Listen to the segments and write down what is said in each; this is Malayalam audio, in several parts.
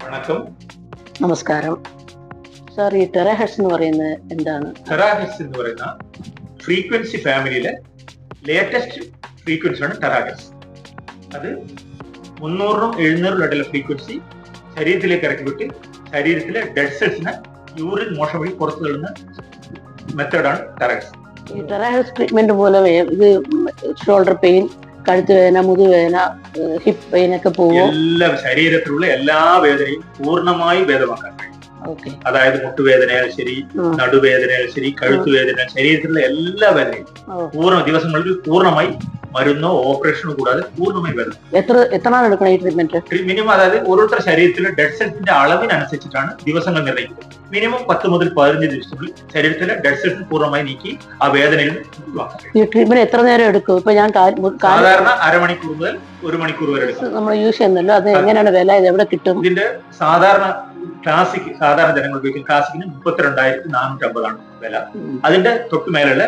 വണക്കം. നമസ്കാരം സാർ. ഈ ടെറാഹെർട്സ് എന്ന് പറയുന്നത് എന്താണ്? ടെറാഹെർട്സ് എന്ന് പറയുന്ന ഫ്രീക്വൻസി ഫാമിലിയിലെ ലേറ്റസ്റ്റ് ഫ്രീക്വൻസി ആണ് ടെറാഹെർട്സ്. അത് 300-നും 700-നും ഇടയിലെ ഫ്രീക്വൻസി ശരീരത്തിലേക്ക് ഇറക്കിവിട്ട് ശരീരത്തിലെ ഡെഡ് സെൽസിനെ യൂറിൻ മോഷൻ വഴി പുറത്തു തള്ളുന്ന മെത്തേഡാണ് ടെറാഹെർട്സ്. ഈ ടെറാഹെർട്സ് ട്രീറ്റ്മെന്റ് പോലെ ഇത് ഷോൾഡർ പെയിൻ, കഴുത്ത് വേദന, മുതുവേദന, ഹിപ്പ് പെയിൻ ഒക്കെ പോകും. എല്ലാ ശരീരത്തിലുള്ള എല്ലാ വേദനയും പൂർണ്ണമായി ഭേദമാക്കാൻ കഴിയും. അതായത് മുട്ടുവേദനയായാലും ശരി, നടുവേദനയായാലും ശരി, കഴുത്തുവേദന, ശരീരത്തിലുള്ള എല്ലാ വേദനയും ദിവസങ്ങളിൽ പൂർണ്ണമായി മരുന്നോ ഓപ്പറേഷനോ കൂടാതെ പൂർണ്ണമായി വേദന. എത്ര നാൾ എടുക്കണം ഈ ട്രീറ്റ്മെന്റ്? മിനിമം അതായത് ഓരോരുത്തരുടെ ശരീരത്തിലെ ഡെഡ് സെൽസിന്റെ അളവിനനുസരിച്ചിട്ടാണ് ദിവസങ്ങൾ നിർണ്ണയിക്കുന്നത്. മിനിമം 10 മുതൽ 15 ദിവസങ്ങളിൽ ശരീരത്തിലെ ഡെഡ് സെൽസ് പൂർണ്ണമായി നീക്കി ആ വേദനയിൽ ഈ ട്രീറ്റ്മെന്റ് എത്ര നേരം എടുക്കും? ഇപ്പൊ ഞാൻ സാധാരണ അരമണിക്കൂർ മുതൽ 1 മണിക്കൂർ വരെ എടുക്കും. നമ്മൾ യൂസ് ചെയ്യുന്നല്ലോ, അത് എങ്ങനെയാണ് വില? ഇത് എവിടെ കിട്ടും? ഇതിന്റെ സാധാരണ ജനങ്ങൾ ഉപയോഗിക്കുന്ന ക്ലാസിക്കിന് 32,450 വില. അതിന്റെ തൊട്ട് മേലുള്ള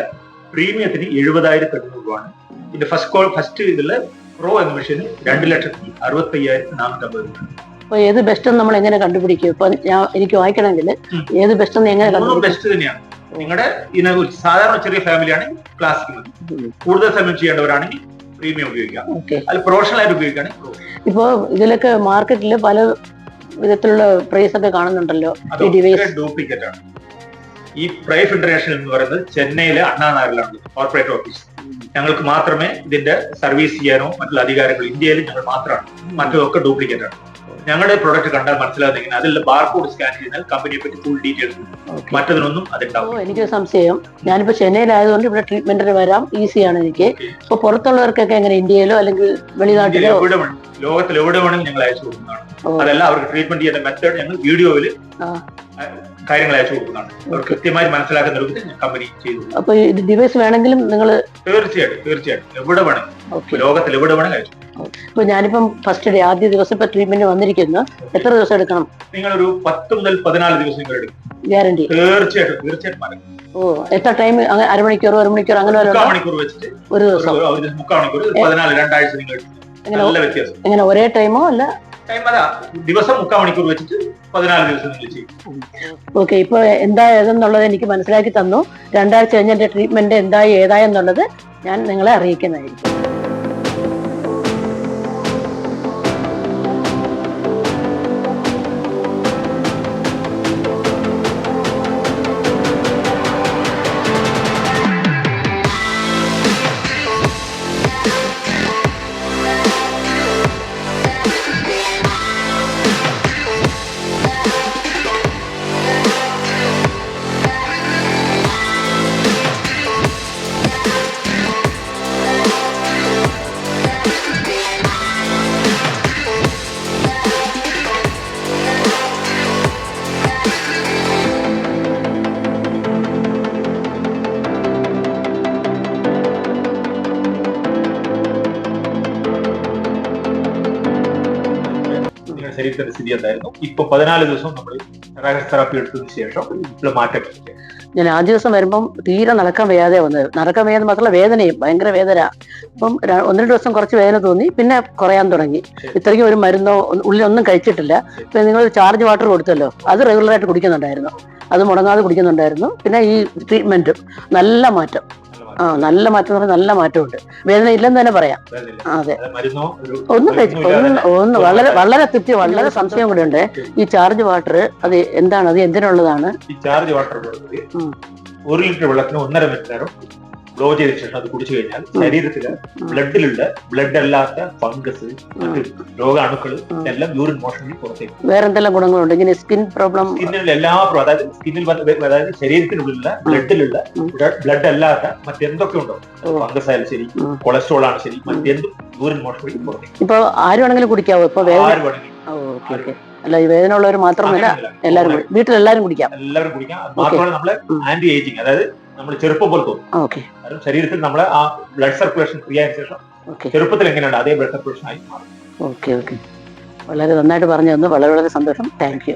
പ്രീമിയത്തിന് 70,800 രൂപയാണ്. ഇതിന്റെ ഫസ്റ്റ് ഇതില് പ്രോ എന്ന മെഷീന് 2,65,450 രൂപ. അപ്പൊ ഏത് ബെസ്റ്റ് നമ്മൾ എങ്ങനെ കണ്ടുപിടിക്കും? ഇപ്പൊ എനിക്ക് വായിക്കണമെങ്കിൽ ഏത് ബെസ്റ്റ് എങ്ങനെ കണ്ടുപിടിക്കും? ബെസ്റ്റ് തന്നെയാണ്. നിങ്ങളുടെ സാധാരണ ചെറിയ ഫാമിലിയാണെങ്കിൽ ക്ലാസിക് മതി. കൂടുതൽ സമയം ചെയ്യേണ്ടവരാണെങ്കിൽ പ്രീമിയം ഉപയോഗിക്കാം. അത് പ്രൊഫഷണൽ ആയിട്ട് ഉപയോഗിക്കുകയാണെങ്കിൽ. ഇപ്പൊ ഇതിലൊക്കെ മാർക്കറ്റില് പല വിധത്തിലുള്ള പ്രൈസ് ഒക്കെ കാണുന്നുണ്ടല്ലോ. ഡ്യൂപ്ലിക്കേറ്റ് ആണ്. ഈ പ്രൈഫ് ഇന്റർനാഷണൽ എന്ന് പറയുന്നത് ചെന്നൈയിലെ അണ്ണാനഗറിലാണ് കോർപ്പറേറ്റ് ഓഫീസ്. ഞങ്ങൾക്ക് മാത്രമേ ഇതിന്റെ സർവീസ് ചെയ്യാനോ മറ്റുള്ള അധികാരങ്ങൾ, ഇന്ത്യയിൽ ഞങ്ങൾ മാത്രമാണ്. മറ്റൊക്കെ ഡ്യൂപ്ലിക്കേറ്റ് ആണ്. ഞങ്ങളുടെ പ്രൊഡക്റ്റ് കണ്ടാൽ മനസ്സിലാകുന്നെങ്കിൽ അതിൽ ബാർകോഡ് സ്കാൻ ചെയ്താൽ കമ്പനിയെ പറ്റി ഫുൾ ഡീറ്റെയിൽസ് മറ്റതിനൊന്നും അതുണ്ടാവും. എനിക്ക് സംശയം, ഞാനിപ്പോ ചെന്നൈയിലായതുകൊണ്ട് ഇവിടെ ട്രീറ്റ്മെന്റിന് വരാം, ഈസിയാണ് എനിക്ക്. ഇപ്പൊ പുറത്തുള്ളവർക്കൊക്കെ എങ്ങനെ, ഇന്ത്യയിലോ അല്ലെങ്കിൽ വെളിനാട്ടിലോ? ലോകത്തിൽ എവിടെ വേണമെങ്കിലും ഞങ്ങൾ അയച്ചു കൊടുക്കുന്നതാണ്. അതല്ല, അവർക്ക് ട്രീറ്റ്മെന്റ് ചെയ്യുന്ന മെത്തേഡ് ഞങ്ങൾ വീഡിയോയിൽ കാര്യങ്ങൾ അയച്ചു കൊടുക്കുന്നതാണ്. അവർ കൃത്യമായി മനസ്സിലാക്കുന്ന രൂപത്തിൽ കമ്പനി ചെയ്തു. അപ്പൊ ഇത് ഡിവൈസ് വേണമെങ്കിലും നിങ്ങൾ തീർച്ചയായിട്ടും എവിടെ വേണമെങ്കിലും, ലോകത്തിൽ എവിടെ വേണമെങ്കിലും അയച്ചു. ഇപ്പൊ ഞാനിപ്പം ഫസ്റ്റ് ഡേ ആദ്യ ദിവസം ഇപ്പൊ ട്രീറ്റ്മെന്റ് വന്നിരിക്കുന്നു, എത്ര ദിവസം എടുക്കണം? നിങ്ങൾ ഒരു 10 മുതൽ 14 ദിവസം എടുക്കും. ഗ്യാരണ്ടി? തീർച്ചയായിട്ടും. എത്ര ടൈം? അരമണിക്കൂർ, 1 മണിക്കൂർ, അങ്ങനെ 3/4 മണിക്കൂർ വെച്ചിട്ട് ഒരു ദിവസം? 3/4 മണിക്കൂർ, 14 2 നിങ്ങൾ നല്ല വ്യത്യാസം. എങ്ങനെ ഒരേ ടൈമോ? അല്ല, ദിവസം 3/4 മണിക്കൂർ വെച്ചിട്ട് 14 ദിവസം നിങ്ങൾ ചെയ്യും. ഓക്കെ. ഇപ്പൊ എന്തായെന്നുള്ളത് എനിക്ക് മനസ്സിലാക്കി തന്നു. 2 ആഴ്ച കഴിഞ്ഞ എന്റെ ട്രീറ്റ്മെന്റ് എന്തായി ഏതായെന്നുള്ളത് ഞാൻ നിങ്ങളെ അറിയിക്കുന്നതായിരിക്കും. ശരീരത്തിന്റെ സ്ഥിതി എന്തായിരുന്നു? ഇപ്പൊ 14 ദിവസം നമ്മൾ തെറാപ്പി എടുത്തതിന് ശേഷം മാറ്റം. ഞാൻ ആദ്യ ദിവസം വരുമ്പം തീരെ നടക്കാൻ വയ്യാതെ വന്നത്. നടക്കാൻ വയ്യാതെ മാത്രമല്ല, വേദനയും ഭയങ്കര വേദന. അപ്പം 1-2 ദിവസം കുറച്ച് വേദന തോന്നി, പിന്നെ കുറയാൻ തുടങ്ങി. ഇത്രയ്ക്കും ഒരു മരുന്നോ ഉള്ളിലൊന്നും കഴിച്ചിട്ടില്ല. ഇപ്പൊ നിങ്ങൾ ചാർജ് വാട്ടർ കൊടുത്തല്ലോ, അത് റെഗുലറായിട്ട് കുടിക്കുന്നുണ്ടായിരുന്നു, അത് മുടങ്ങാതെ കുടിക്കുന്നുണ്ടായിരുന്നു. പിന്നെ ഈ ട്രീറ്റ്മെന്റും നല്ല മാറ്റം. നല്ല മാറ്റം എന്ന് പറഞ്ഞാൽ നല്ല മാറ്റമുണ്ട്. വേദന ഇല്ലെന്ന് തന്നെ പറയാം. അതെ, ഒന്നും വളരെ തൃപ്തി, വളരെ സംശയം കൂടെ ഉണ്ട്. ഈ ചാർജ് വാട്ടർ അത് എന്താണ്? അത് എന്തിനുള്ളതാണ്? ഈ ചാർജ് വാട്ടർ 1 ലിറ്റർ വെള്ളത്തിന് 1.5 മിനിറ്റ് നേരം ബ്ലോ ചെയ്ത ശേഷം അത് കുടിച്ചു കഴിഞ്ഞാൽ ശരീരത്തില് ബ്ലഡിലുള്ള ബ്ലഡ് അല്ലാത്ത ഫംഗസ്, രോഗാണുക്കൾ എല്ലാം യൂറിൻ മോഷനിൽ പുറത്തേക്ക്. വേറെ എന്തെല്ലാം ഗുണങ്ങളുണ്ട്? ഇങ്ങനെ സ്കിൻ പ്രോബ്ലം, എല്ലാ അതായത് സ്കിന്നിൽ, അതായത് ശരീരത്തിനുള്ളിലുള്ള ബ്ലഡിലുള്ള ബ്ലഡ് അല്ലാത്ത മറ്റെന്തൊക്കെ ഉണ്ടോ, ഫംഗസ് ആയാലും ശരി, കൊളസ്ട്രോൾ ആണ് ശരി, മറ്റെന്തും യൂറിൻ മോഷൻ വഴി പുറത്തേക്ക്. ഇപ്പൊ ആര് വേണമെങ്കിലും കുടിക്കാവോ? ഇപ്പൊ അല്ല, ഈ വേദന ഉള്ളവർ മാത്രമല്ല, എല്ലാവരും വീട്ടിലെല്ലാവരും കുടിക്കാം. മാത്രമല്ല നമ്മള് ആന്റി ഏജിങ്, അതായത് നമ്മൾ ചെറുപ്പം പോലെ തോന്നും. ശരീരത്തിൽ നമ്മളെ ആ ബ്ലഡ് സർക്കുലേഷൻ ഫ്രീ ആയ ശേഷം ചെറുപ്പത്തിൽ എങ്ങനെയാണ് അതേ ബ്ലഡ് സർക്കുലേഷൻ ആയി മാറും. വളരെ നന്നായിട്ട് പറഞ്ഞു തന്നു. വളരെ സന്തോഷം. Thank you.